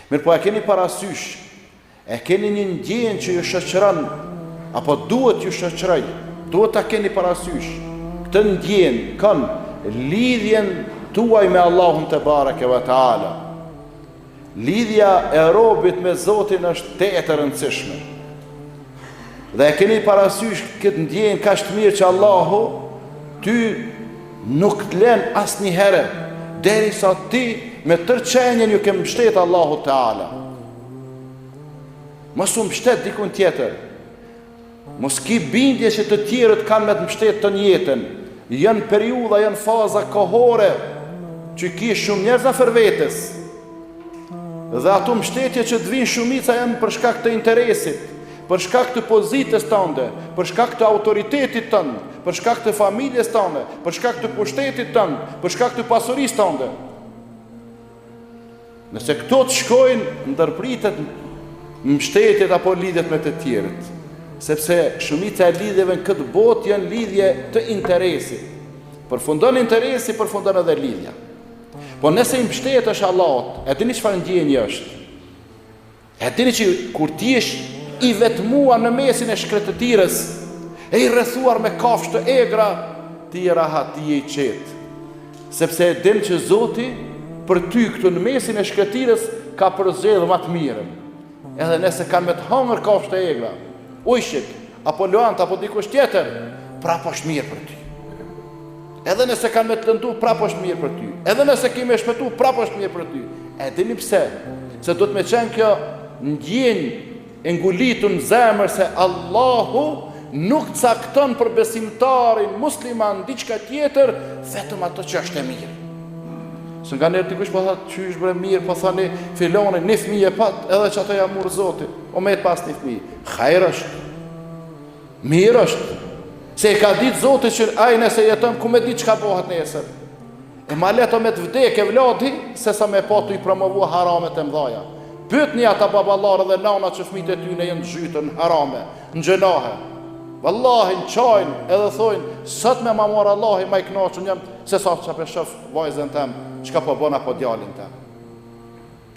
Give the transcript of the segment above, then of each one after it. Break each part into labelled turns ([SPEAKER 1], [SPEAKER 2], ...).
[SPEAKER 1] Mirë po e keni parasysh, e keni një ndjenjë që ju shoqëron, apo duhet ju shoqëroj, duhet ta keni parasysh. Këtë ndjenjë kanë lidhjen tuaj me Allahun te bareke ve taala. Lidhja e robit me Zotin është tetë e rëndësishme. Dhe e keni parasysh këtë ndjenjë kaq të mirë që Allahu ty nuk të len asnjëherë derisa ti me tërçenjen ju ke mbështet Allahu Teala. Mos u mbështet dikun tjetër. Mos ki bindje që të tjerët kanë me të mbështet të jetën. Janë periudha, janë faza kohore që ki shumë njerëz afër vetes. Dhe ato mbështetje që të vinë shumica janë për shkak të interesit, për shkak të pozitës tënde, për shkak të autoritetit tënd, për shkak të familjes tënde, për shkak të pushtetit tënd, për shkak të pasurisë tënde. Nëse këto të shkojnë, ndërpritet mbështetjet apo lidhjet me të tjerët, sepse shumica e lidhjeve në këtë botë janë lidhje të interesit. Përfundon interesi, përfundon edhe lidhja. Po nëse i mbështetesh Allahut, e dini çfarë ndjenjë është? E dini që kur ti je i vetmuar në mesin e shkretëtirës, e i rrethuar me kafshë të egra, ti je rahat, ti je i qetë. Sepse e din që Zoti për ty këtu në mesin e shkretëtirës ka përzgjedhur më të mirën. Edhe nëse kanë me të hangër kafshë të egra, ujshik, apo luant, apo dikush tjetër, prapë është mirë për ty. Edhe nëse kanë me të lëndu, prapë është mirë për ty. Edhe nëse kime shpëtu, prapë është mirë për ty. E dini pse? Se do të me qenë kjo ndjenjë e ngulitur në zemër se Allahu nuk cakton për besimtarin musliman diçka tjetër, vetëm ato që është e mirë. Së nga njerë dikush po thotë qysh bre mirë, po thani filoni, një fëmijë e pat, edhe që ato ja murë Zoti, o me të pas një fëmijë. Hajrë është, mirë është. Se e ka ditë Zoti që ai nëse jeton ku me ditë çka bëhet nesër. E ma leto me të vdekë vladi se sa me pa të i promovu haramet e mdhaja. Pyetni ata baballarë dhe nana që fëmijët e tyre janë zhytur në harame, në gjunahe. Wallahi në çajnë edhe thojnë sot me ma marr Allahi më i kënaqur jam se sa çka po shoh vajzën tëm, çka po bën apo djalin tëm.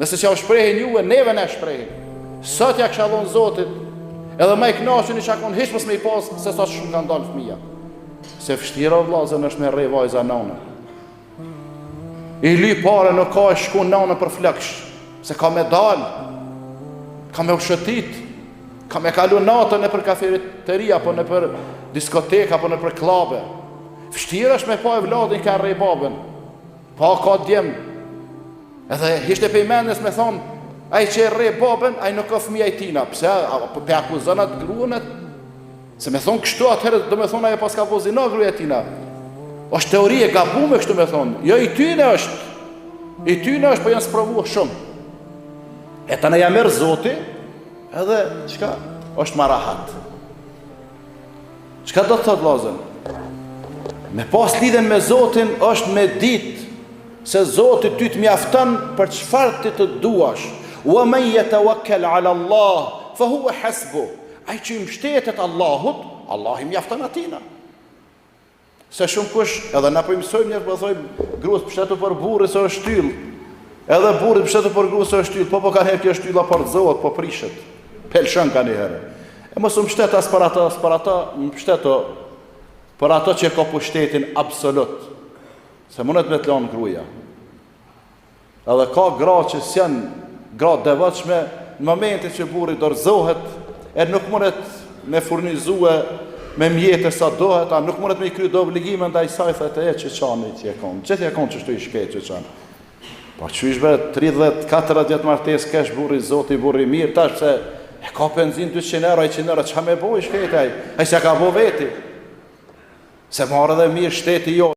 [SPEAKER 1] Nëse s'ja u shprehin juve, neve ne shprehin. Sot ja kisha dhënë Zotit edhe më i kënaqur i shakon hiç mos më i pas se sa shumë kanë dalë fëmia. Se vështira vllazën është me rre vajza nana. I li pare në ka e shku nana për flaksh, se ka me dal, ka me ushëtit, ka me kalu natën e për kafeteria, apo në për diskoteka, apo në për klabe. Vështira është me pa e vladin ka rre babën, pa ka djem. Edhe ishte pejmendes me thonë, ai që e rre babën, ai nuk ka fëmija i tina. Pse, pe akuzonat grunet? Se me thonë kështu atëherë, do me thonë ai pas ka pozina gruja tina. është teori e gabume kështu me thonë. Jo, i tyne është. I tyne është, po janë sprovu shumë. E të në jamerë Zoti, edhe, qka? është ma rahat. Qka do të thotë lazën? Me pas lidhen me Zotin, është me ditë, se Zoti ty të mjafton për çfarë ti të duash. Wa man yatawakkal ala Allah, fa huwa hasbuh. Ai që i mbështetet Allahut, Allah i mjafton atina. Se shumë kush, edhe na po i mësojmë njerëz, po thojmë gruas mbështetu për burrin se është shtyll. Edhe burri mbështetu për gruas se është shtyll, po ka herë kjo shtylla porzohet, po prishet. Pelshën ka një herë. E mos u mbështet as për ata, mbështeto për ato që ka pushtetin absolut. Se mundet me të lanë gruaja. Edhe ka gra që s'janë gra devotshme, në momentin që burri dorëzohet, e nuk mundet me furnizue me mjetë sa dohet, a nuk mundet me i kry do obligime ndaj saj, thëtë e që qani që je konë. Që t'je konë që shtu i shkej që qanë? Po që ishbe 30-40 martes kesh burri zoti, burri mirë, tash pëse e ka penzin 200 euro, 100 euro, që me bo i shkejt a i se ka bo veti. Se marrë dhe mirë shteti jo.